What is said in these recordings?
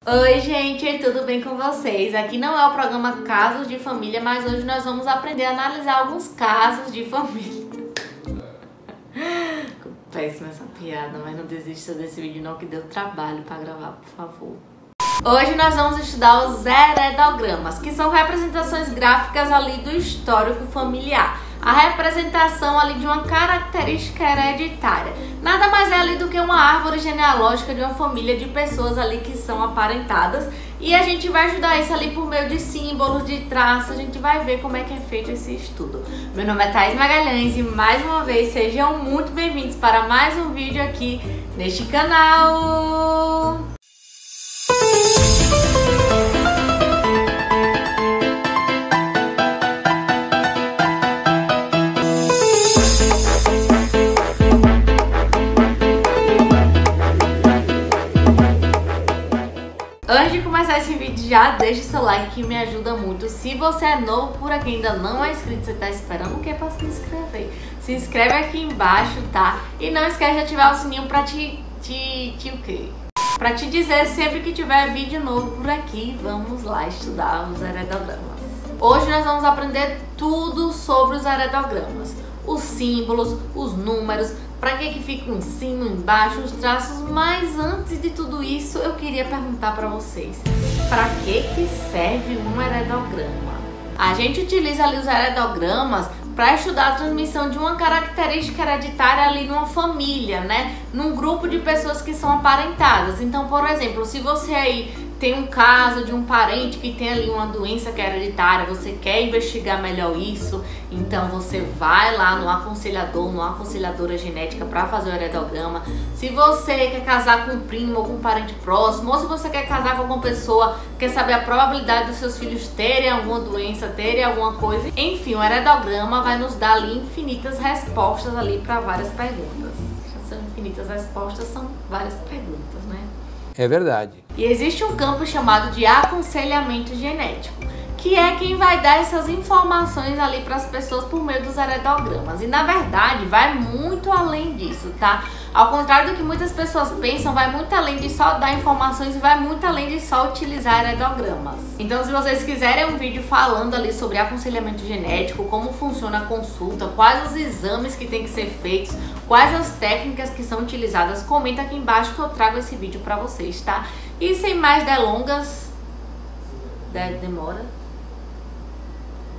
Oi gente, tudo bem com vocês? Aqui não é o programa Casos de Família, mas hoje nós vamos aprender a analisar alguns casos de família. Péssima essa piada, mas não desista desse vídeo não, que deu trabalho pra gravar, por favor. Hoje nós vamos estudar os heredogramas, que são representações gráficas ali do histórico familiar. A representação ali de uma característica hereditária. Nada mais é ali do que uma árvore genealógica de uma família de pessoas ali que são aparentadas. E a gente vai ajudar isso ali por meio de símbolos, de traços. A gente vai ver como é que é feito esse estudo. Meu nome é Thaís Magalhães e mais uma vez sejam muito bem-vindos para mais um vídeo aqui neste canal. Antes de começar esse vídeo, já deixa o seu like que me ajuda muito. Se você é novo por aqui e ainda não é inscrito, você tá esperando o que para se inscrever? Se inscreve aqui embaixo, tá? E não esquece de ativar o sininho pra Pra te dizer sempre que tiver vídeo novo por aqui. Vamos lá estudar os heredogramas. Hoje nós vamos aprender tudo sobre os heredogramas. Os símbolos, os números, para que fica em cima, embaixo, os traços. Mas antes de tudo isso, eu queria perguntar para vocês: para que serve um heredograma? A gente utiliza ali os heredogramas para estudar a transmissão de uma característica hereditária ali numa família, né? Num grupo de pessoas que são aparentadas. Então, por exemplo, se você aí tem um caso de um parente que tem ali uma doença que é hereditária, você quer investigar melhor isso, então você vai lá no aconselhador, numa aconselhadora genética para fazer o heredograma. Se você quer casar com um primo ou com um parente próximo, ou se você quer casar com alguma pessoa, quer saber a probabilidade dos seus filhos terem alguma doença, terem alguma coisa, enfim, o heredograma vai nos dar ali infinitas respostas ali para várias perguntas. São infinitas respostas, são várias perguntas, né? É verdade. E existe um campo chamado de aconselhamento genético, que é quem vai dar essas informações ali para as pessoas por meio dos heredogramas. E na verdade vai muito além disso, tá? Ao contrário do que muitas pessoas pensam, vai muito além de só dar informações e vai muito além de só utilizar heredogramas. Então, se vocês quiserem um vídeo falando ali sobre aconselhamento genético, como funciona a consulta, quais os exames que tem que ser feitos, quais as técnicas que são utilizadas, comenta aqui embaixo que eu trago esse vídeo para vocês, tá? E sem mais delongas, demora.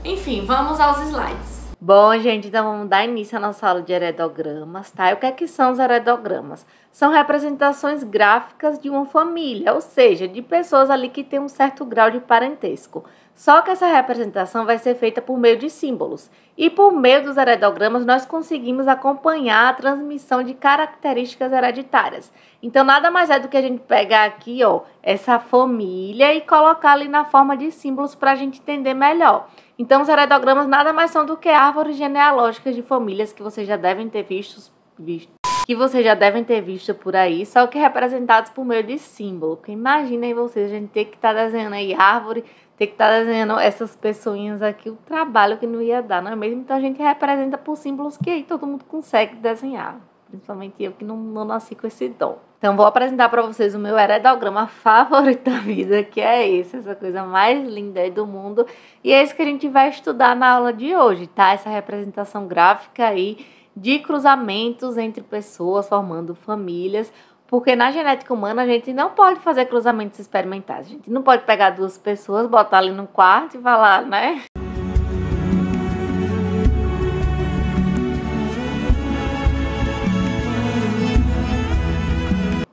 Enfim, vamos aos slides. Bom, gente, então vamos dar início à nossa aula de heredogramas, tá? E o que é que são os heredogramas? São representações gráficas de uma família, ou seja, de pessoas ali que têm um certo grau de parentesco. Só que essa representação vai ser feita por meio de símbolos. E por meio dos heredogramas nós conseguimos acompanhar a transmissão de características hereditárias. Então nada mais é do que a gente pegar aqui, ó, essa família e colocar ali na forma de símbolos para a gente entender melhor. Então os heredogramas nada mais são do que árvores genealógicas de famílias que vocês já devem ter visto por aí, só que representados por meio de símbolo. Porque imaginem vocês, a gente ter que estar desenhando aí árvore, ter que estar desenhando essas pessoinhas aqui, o trabalho que não ia dar, não é mesmo? Então a gente representa por símbolos que aí todo mundo consegue desenhar, principalmente eu que não nasci com esse dom. Então vou apresentar para vocês o meu heredograma favorito da vida, que é esse, essa coisa mais linda aí do mundo. E é isso que a gente vai estudar na aula de hoje, tá? Essa representação gráfica aí de cruzamentos entre pessoas formando famílias, porque na genética humana a gente não pode fazer cruzamentos experimentais. A gente não pode pegar duas pessoas, botar ali no quarto e falar, né?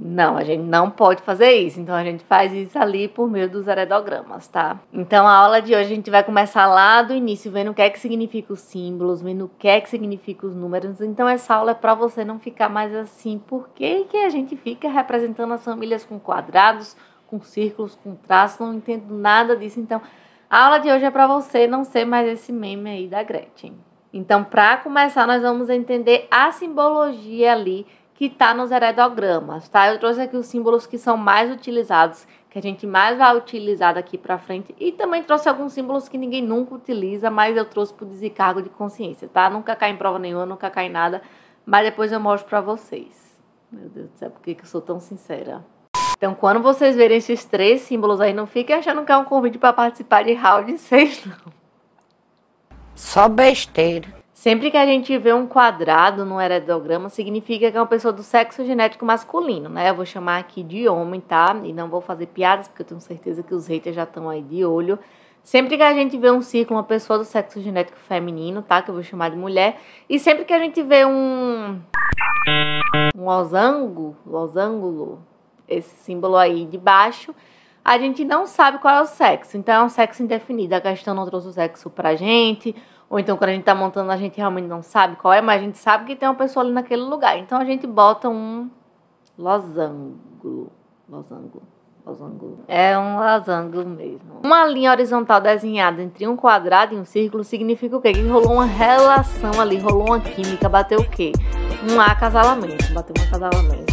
Não, a gente não pode fazer isso, então a gente faz isso ali por meio dos heredogramas, tá? Então a aula de hoje a gente vai começar lá do início, vendo o que é que significa os símbolos, vendo o que é que significa os números. Então essa aula é para você não ficar mais assim, por que a gente fica representando as famílias com quadrados, com círculos, com traços, não entendo nada disso. Então a aula de hoje é para você não ser mais esse meme aí da Gretchen. Então para começar nós vamos entender a simbologia ali que está nos heredogramas, tá? Eu trouxe aqui os símbolos que são mais utilizados, que a gente mais vai utilizar daqui para frente, e também trouxe alguns símbolos que ninguém nunca utiliza, mas eu trouxe por desencargo de consciência, tá? Nunca cai em prova nenhuma, nunca cai em nada, mas depois eu mostro para vocês. Meu Deus do céu, por que eu sou tão sincera? Então, quando vocês verem esses 3 símbolos aí, não fiquem achando que é um convite para participar de round 6, não. Só besteira. Sempre que a gente vê um quadrado no heredograma, significa que é uma pessoa do sexo genético masculino, né? Eu vou chamar aqui de homem, tá? E não vou fazer piadas, porque eu tenho certeza que os haters já estão aí de olho. Sempre que a gente vê um círculo, uma pessoa do sexo genético feminino, tá? Que eu vou chamar de mulher. E sempre que a gente vê um losango, esse símbolo aí de baixo, a gente não sabe qual é o sexo. Então é um sexo indefinido. A questão não trouxe o sexo pra gente. Ou então quando a gente tá montando, a gente realmente não sabe qual é, mas a gente sabe que tem uma pessoa ali naquele lugar. Então a gente bota um losango. É um losango mesmo. Uma linha horizontal desenhada entre um quadrado e um círculo significa o quê? Que rolou uma relação ali, rolou uma química, bateu o quê? Um acasalamento. Bateu um acasalamento.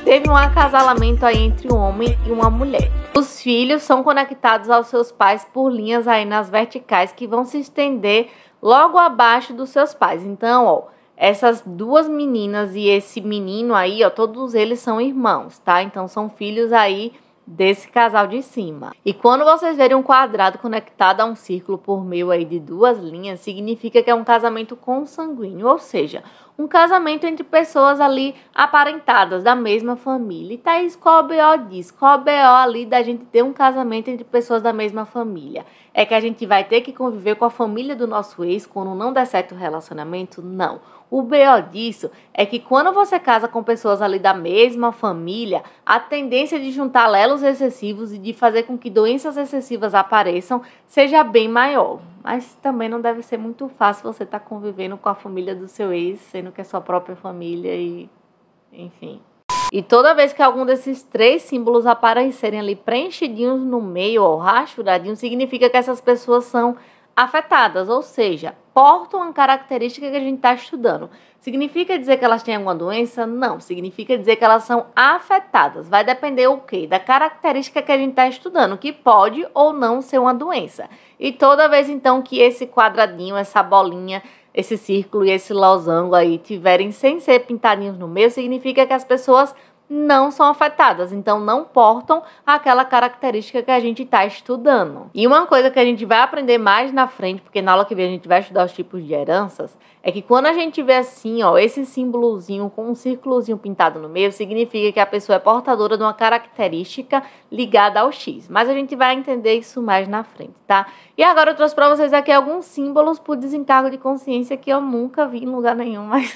Teve um acasalamento aí entre um homem e uma mulher. Os filhos são conectados aos seus pais por linhas aí nas verticais que vão se estender logo abaixo dos seus pais. Então, ó, essas 2 meninas e esse menino aí, ó, todos eles são irmãos, tá? Então, são filhos aí desse casal de cima. E quando vocês verem um quadrado conectado a um círculo por meio aí de 2 linhas, significa que é um casamento consanguíneo, ou seja, um casamento entre pessoas ali aparentadas da mesma família. E Thaís, qual o BO diz? Qual o BO ali da gente ter um casamento entre pessoas da mesma família? É que a gente vai ter que conviver com a família do nosso ex quando não der certo o relacionamento? Não. O BO disso é que quando você casa com pessoas ali da mesma família, a tendência de juntar lelos excessivos e de fazer com que doenças excessivas apareçam seja bem maior. Mas também não deve ser muito fácil você estar convivendo com a família do seu ex, sendo que é sua própria família e... enfim. E toda vez que algum desses 3 símbolos aparecerem ali preenchidinhos no meio ou rachuradinhos, significa que essas pessoas são afetadas, ou seja, portam uma característica que a gente está estudando. Significa dizer que elas têm alguma doença? Não. Significa dizer que elas são afetadas. Vai depender o quê? Da característica que a gente está estudando, que pode ou não ser uma doença. E toda vez, então, que esse quadradinho, essa bolinha, esse círculo e esse losango aí tiverem sem ser pintadinhos no meio, significa que as pessoas não são afetadas, então não portam aquela característica que a gente está estudando. E uma coisa que a gente vai aprender mais na frente, porque na aula que vem a gente vai estudar os tipos de heranças, é que quando a gente vê assim, ó, esse símbolozinho com um círculozinho pintado no meio, significa que a pessoa é portadora de uma característica ligada ao X. Mas a gente vai entender isso mais na frente, tá? E agora eu trouxe para vocês aqui alguns símbolos por desencargo de consciência que eu nunca vi em lugar nenhum, mas...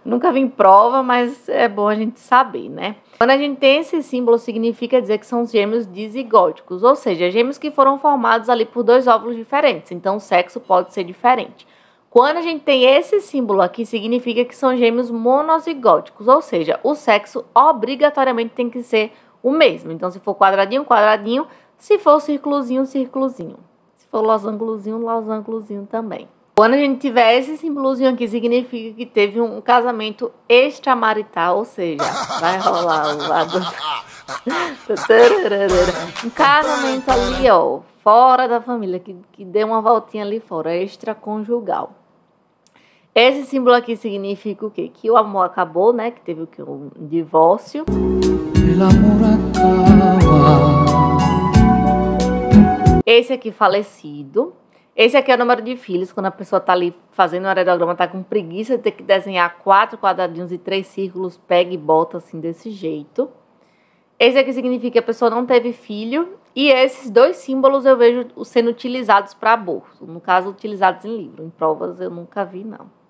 nunca vi em prova, mas é bom a gente saber, né? Quando a gente tem esse símbolo, significa dizer que são gêmeos dizigóticos, ou seja, gêmeos que foram formados ali por 2 óvulos diferentes, então o sexo pode ser diferente. Quando a gente tem esse símbolo aqui, significa que são gêmeos monozigóticos, ou seja, o sexo obrigatoriamente tem que ser o mesmo. Então, se for quadradinho, quadradinho, se for círculozinho, círculozinho. Se for losangulozinho, losangulozinho também. Quando a gente tiver esse símbolozinho aqui, significa que teve um casamento extramarital, ou seja, vai rolar o lado... um casamento ali, ó, fora da família, que deu uma voltinha ali fora, extraconjugal. Esse símbolo aqui significa o quê? Que o amor acabou, né? Que teve o quê? Um divórcio. Esse aqui, falecido. Esse aqui é o número de filhos, quando a pessoa tá ali fazendo um heredograma, tá com preguiça de ter que desenhar 4 quadradinhos e 3 círculos, pega e bota assim desse jeito. Esse aqui significa que a pessoa não teve filho. E esses 2 símbolos eu vejo sendo utilizados para aborto. No caso, utilizados em livro. Em provas eu nunca vi, não.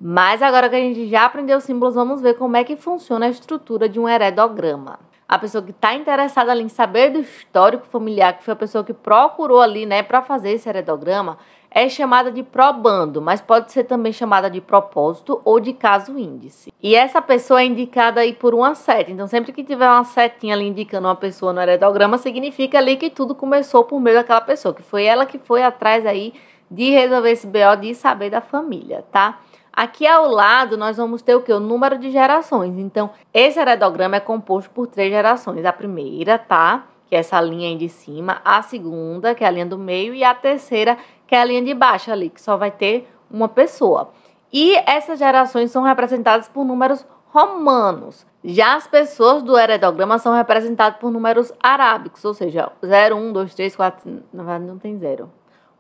Mas agora que a gente já aprendeu os símbolos, vamos ver como é que funciona a estrutura de um heredograma. A pessoa que está interessada ali em saber do histórico familiar, que foi a pessoa que procurou ali, né, para fazer esse heredograma, é chamada de probando, mas pode ser também chamada de propósito ou de caso índice. E essa pessoa é indicada aí por uma seta. Então, sempre que tiver uma setinha ali indicando uma pessoa no heredograma, significa ali que tudo começou por meio daquela pessoa, que foi ela que foi atrás aí de resolver esse BO, de saber da família, tá? Aqui ao lado nós vamos ter o quê? O número de gerações. Então, esse heredograma é composto por 3 gerações. A primeira, tá? Que é essa linha aí de cima. A segunda, que é a linha do meio. E a terceira, que é a linha de baixo ali, que só vai ter uma pessoa. E essas gerações são representadas por números romanos. Já as pessoas do heredograma são representadas por números arábicos, ou seja, 0, 1, 2, 3, 4, na verdade não tem 0.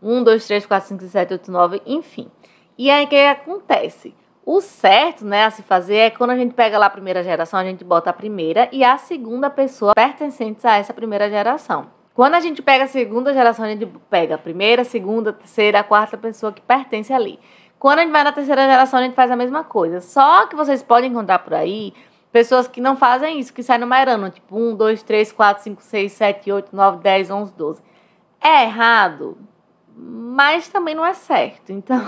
1, 2, 3, 4, 5, 6, 7, 8, 9, enfim. E aí o que acontece? O certo, né, a se fazer é quando a gente pega lá a primeira geração, a gente bota a primeira e a segunda pessoa pertencentes a essa primeira geração. Quando a gente pega a segunda geração, a gente pega a primeira, segunda, terceira, quarta pessoa que pertence ali. Quando a gente vai na terceira geração, a gente faz a mesma coisa. Só que vocês podem encontrar por aí pessoas que não fazem isso, que saem numerando, tipo 1, 2, 3, 4, 5, 6, 7, 8, 9, 10, 11, 12. É errado, mas também não é certo. Então,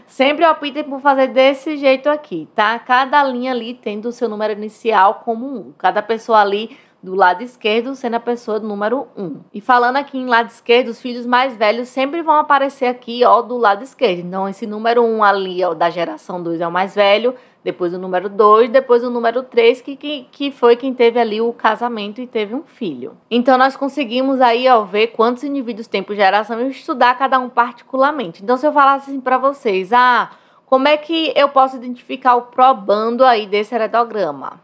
sempre optem por fazer desse jeito aqui, tá? Cada linha ali tendo o seu número inicial como 1. Cada pessoa ali do lado esquerdo sendo a pessoa do número 1. E falando aqui em lado esquerdo, os filhos mais velhos sempre vão aparecer aqui, ó, do lado esquerdo. Então, esse número 1 ali, ó, da geração 2 é o mais velho, depois o número 2, depois o número 3, que foi quem teve ali o casamento e teve um filho. Então, nós conseguimos aí, ó, ver quantos indivíduos tem por geração e estudar cada um particularmente. Então, se eu falasse assim pra vocês, como é que eu posso identificar o probando aí desse heredograma?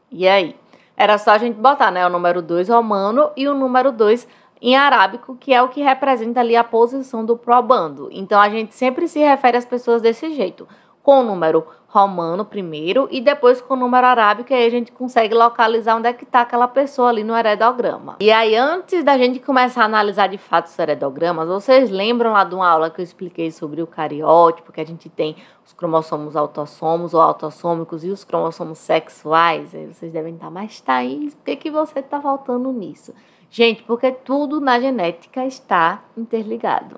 E aí? Era só a gente botar, né, o número 2 romano e o número 2 em arábico, que é o que representa ali a posição do probando. Então, a gente sempre se refere às pessoas desse jeito, com o número romano primeiro e depois com o número arábico, e aí a gente consegue localizar onde é que está aquela pessoa ali no heredograma. E aí, antes da gente começar a analisar de fato os heredogramas, vocês lembram lá de uma aula que eu expliquei sobre o cariótipo, que a gente tem os cromossomos autossomos ou autossômicos e os cromossomos sexuais? Aí vocês devem estar, mas Thaís, por que você está faltando nisso? Gente, porque tudo na genética está interligado.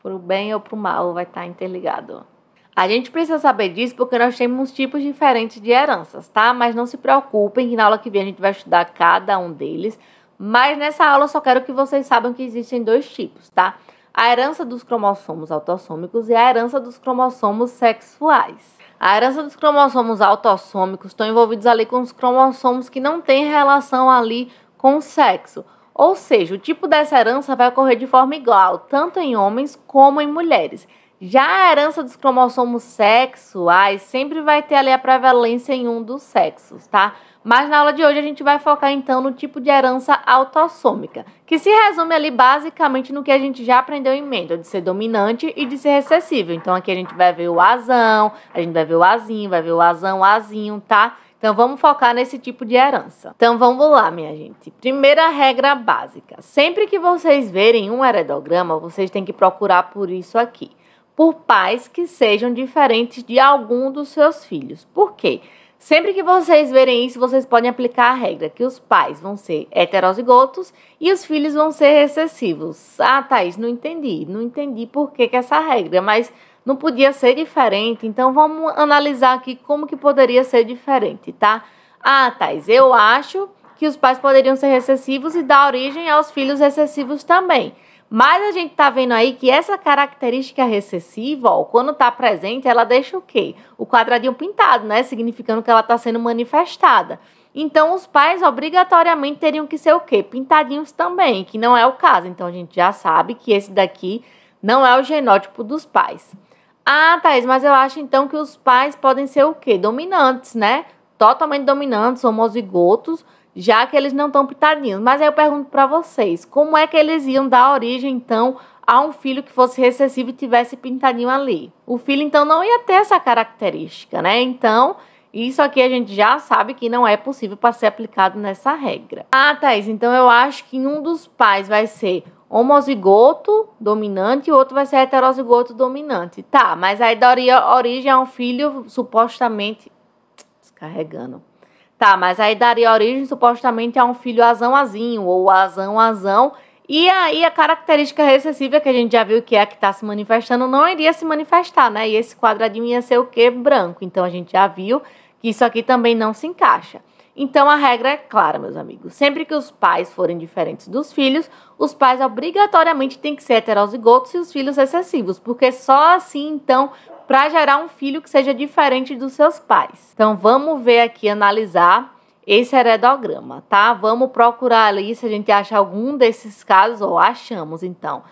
Pro bem ou pro mal vai estar interligado. A gente precisa saber disso porque nós temos tipos diferentes de heranças, tá? Mas não se preocupem que na aula que vem a gente vai estudar cada um deles. Mas nessa aula eu só quero que vocês saibam que existem 2 tipos, tá? A herança dos cromossomos autossômicos e a herança dos cromossomos sexuais. A herança dos cromossomos autossômicos estão envolvidos ali com os cromossomos que não têm relação ali com o sexo. Ou seja, o tipo dessa herança vai ocorrer de forma igual, tanto em homens como em mulheres. Já a herança dos cromossomos sexuais sempre vai ter ali a prevalência em um dos sexos, tá? Mas na aula de hoje a gente vai focar então no tipo de herança autossômica, que se resume ali basicamente no que a gente já aprendeu em Mendel, de ser dominante e de ser recessivo. Então aqui a gente vai ver o Azão, a gente vai ver o Azinho, vai ver o Azão, Azinho, tá? Então vamos focar nesse tipo de herança. Então vamos lá, minha gente. Primeira regra básica. Sempre que vocês verem um heredograma, vocês têm que procurar por isso aqui. Por pais que sejam diferentes de algum dos seus filhos. Por quê? Sempre que vocês verem isso, vocês podem aplicar a regra que os pais vão ser heterozigotos e os filhos vão ser recessivos. Thaís, não entendi por que essa regra, mas não podia ser diferente, então vamos analisar aqui como que poderia ser diferente, tá? Thaís, eu acho que os pais poderiam ser recessivos e dar origem aos filhos recessivos também. Mas a gente tá vendo aí que essa característica recessiva, ó, quando tá presente, ela deixa o quê? O quadradinho pintado, né? Significando que ela tá sendo manifestada. Então, os pais obrigatoriamente teriam que ser o quê? Pintadinhos também, que não é o caso. Então, a gente já sabe que esse daqui não é o genótipo dos pais. Thaís, mas eu acho então que os pais podem ser o quê? Dominantes, né? Totalmente dominantes, homozigotos, já que eles não estão pitadinhos. Mas aí eu pergunto para vocês, como é que eles iam dar origem, então, a um filho que fosse recessivo e tivesse pintadinho ali? O filho, então, não ia ter essa característica, né? Então, isso aqui a gente já sabe que não é possível para ser aplicado nessa regra. Thaís, então eu acho que um dos pais vai ser homozigoto dominante e o outro vai ser heterozigoto dominante. Tá, mas aí daria origem a um filho supostamente... Descarregando. Tá, mas aí daria origem supostamente a um filho azão-azinho ou azão-azão. E aí a característica recessiva que a gente já viu que é a que está se manifestando não iria se manifestar, né? E esse quadradinho ia ser o quê? Branco. Então a gente já viu que isso aqui também não se encaixa. Então a regra é clara, meus amigos. Sempre que os pais forem diferentes dos filhos, os pais obrigatoriamente têm que ser heterozigotos e os filhos recessivos. Porque só assim, então, para gerar um filho que seja diferente dos seus pais. Então, vamos ver aqui, analisar esse heredograma, tá? Vamos procurar ali se a gente acha algum desses casos, ou achamos, então.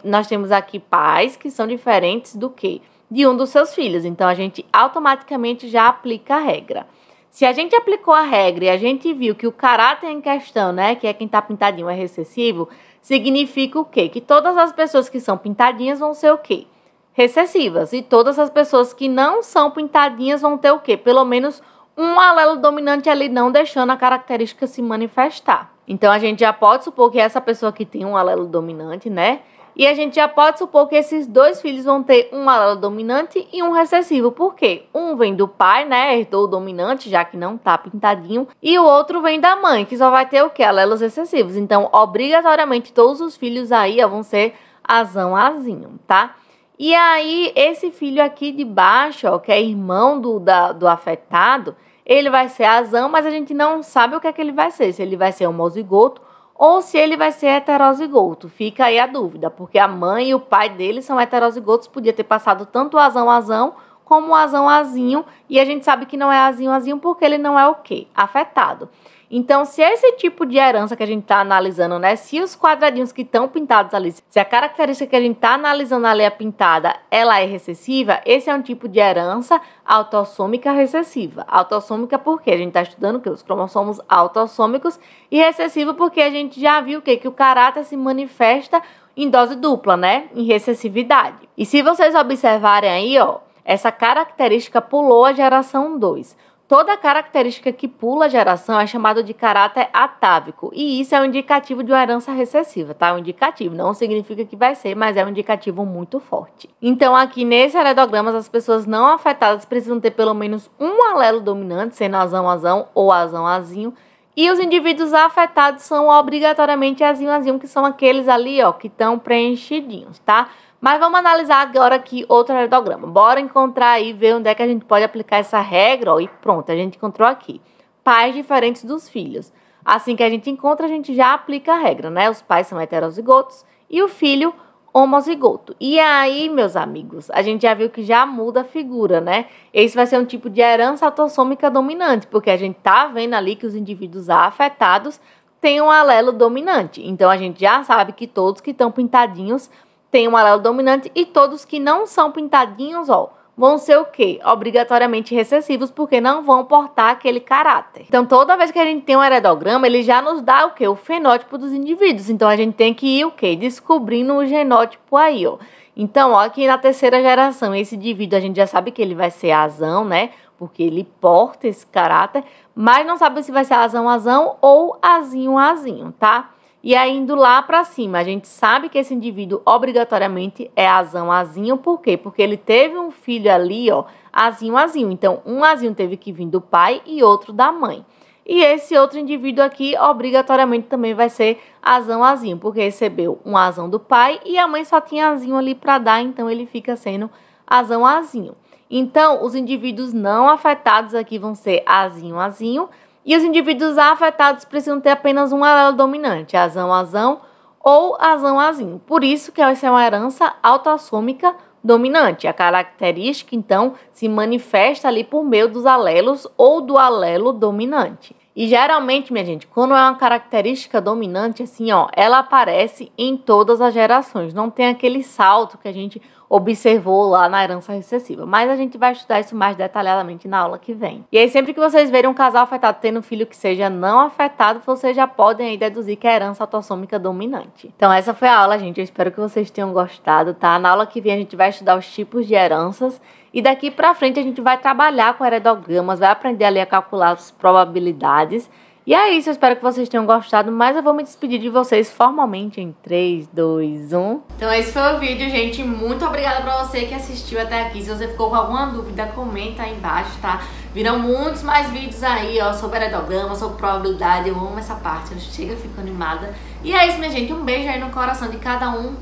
Nós temos aqui pais que são diferentes do quê? De um dos seus filhos. Então, a gente automaticamente já aplica a regra. Se a gente aplicou a regra e a gente viu que o caráter em questão, né, que é quem tá pintadinho, é recessivo, significa o quê? Que todas as pessoas que são pintadinhas vão ser o quê? Recessivas. E todas as pessoas que não são pintadinhas vão ter o quê? Pelo menos um alelo dominante ali não deixando a característica se manifestar. Então, a gente já pode supor que essa pessoa aqui tem um alelo dominante, né? E a gente já pode supor que esses dois filhos vão ter um alelo dominante e um recessivo. Por quê? Um vem do pai, né? Herdou o dominante, já que não tá pintadinho. E o outro vem da mãe, que só vai ter o quê? Alelos recessivos. Então, obrigatoriamente, todos os filhos aí vão ser azão, azinho, tá? E aí, esse filho aqui de baixo, ó, que é irmão do afetado, ele vai ser azão, mas a gente não sabe o que é que ele vai ser. Se ele vai ser homozigoto ou se ele vai ser heterozigoto. Fica aí a dúvida, porque a mãe e o pai dele são heterozigotos, podia ter passado tanto o azão como o azão-azinho, e a gente sabe que não é azinho-azinho porque ele não é o quê? Afetado. Então, se esse tipo de herança que a gente está analisando, né, se os quadradinhos que estão pintados ali, se a característica que a gente está analisando ali é pintada, ela é recessiva, esse é um tipo de herança autossômica recessiva. Autossômica porque a gente está estudando que os cromossomos autossômicos, e recessivo porque a gente já viu que o caráter se manifesta em dose dupla, né, em recessividade. E se vocês observarem aí, ó, essa característica pulou a geração 2. Toda característica que pula a geração é chamada de caráter atávico. E isso é um indicativo de uma herança recessiva, tá? É um indicativo, não significa que vai ser, mas é um indicativo muito forte. Então, aqui nesse heredogramas, as pessoas não afetadas precisam ter pelo menos um alelo dominante, sendo azão-azão ou azão-azinho. E os indivíduos afetados são obrigatoriamente azinho-azinho, que são aqueles ali, ó, que estão preenchidinhos, tá? Mas vamos analisar agora aqui outro heredograma. Bora encontrar aí, ver onde é que a gente pode aplicar essa regra, ó, e pronto, a gente encontrou aqui. Pais diferentes dos filhos. Assim que a gente encontra, a gente já aplica a regra, né? Os pais são heterozigotos e o filho homozigoto. E aí, meus amigos, a gente já viu que já muda a figura, né? Esse vai ser um tipo de herança autossômica dominante, porque a gente tá vendo ali que os indivíduos afetados têm um alelo dominante. Então, a gente já sabe que todos que estão pintadinhos tem um alelo dominante e todos que não são pintadinhos, ó, vão ser o quê? Obrigatoriamente recessivos, porque não vão portar aquele caráter. Então, toda vez que a gente tem um heredograma, ele já nos dá o quê? O fenótipo dos indivíduos. Então, a gente tem que ir o quê? Descobrindo o genótipo aí, ó. Então, ó, aqui na terceira geração, esse indivíduo, a gente já sabe que ele vai ser azão, né? Porque ele porta esse caráter, mas não sabe se vai ser azão-azão ou azinho-azinho, tá? E aí, indo lá para cima, a gente sabe que esse indivíduo obrigatoriamente é azão-azinho. Por quê? Porque ele teve um filho ali, ó, azinho-azinho. Então, um azinho teve que vir do pai e outro da mãe. E esse outro indivíduo aqui, obrigatoriamente, também vai ser azão-azinho, porque recebeu um azão do pai e a mãe só tinha azinho ali para dar, então ele fica sendo azão-azinho. Então, os indivíduos não afetados aqui vão ser azinho-azinho. E os indivíduos afetados precisam ter apenas um alelo dominante, azão-azão ou azão-azinho. Por isso que essa é uma herança autossômica dominante. A característica, então, se manifesta ali por meio dos alelos ou do alelo dominante. E geralmente, minha gente, quando é uma característica dominante, assim, ó, ela aparece em todas as gerações. Não tem aquele salto que a gente observou lá na herança recessiva. Mas a gente vai estudar isso mais detalhadamente na aula que vem. E aí, sempre que vocês verem um casal afetado tendo um filho que seja não afetado, vocês já podem aí deduzir que é a herança autossômica dominante. Então, essa foi a aula, gente. Eu espero que vocês tenham gostado, tá? Na aula que vem a gente vai estudar os tipos de heranças. E daqui pra frente a gente vai trabalhar com heredogramas, vai aprender ali a calcular as probabilidades. E é isso, eu espero que vocês tenham gostado, mas eu vou me despedir de vocês formalmente em 3, 2, 1. Então esse foi o vídeo, gente. Muito obrigada pra você que assistiu até aqui. Se você ficou com alguma dúvida, comenta aí embaixo, tá? Virão muitos mais vídeos aí, ó, sobre heredograma, sobre probabilidade. Eu amo essa parte, eu chego, fico animada. E é isso, minha gente. Um beijo aí no coração de cada um.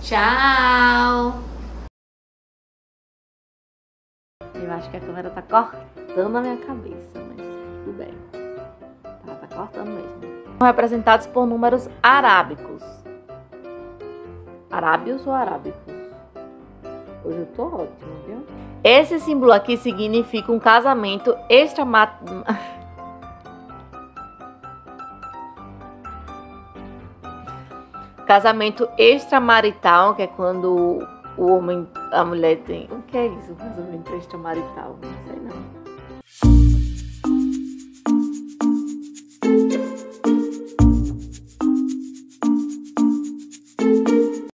Tchau! Eu acho que a câmera tá cortando a minha cabeça, mas tudo bem. Tá cortando mesmo. São representados por números arábicos. Arábios ou arábicos? Hoje eu tô ótima, viu? Esse símbolo aqui significa um casamento casamento extramarital, que é quando o homem, a mulher tem... O que é isso? Casamento extramarital? Não sei não.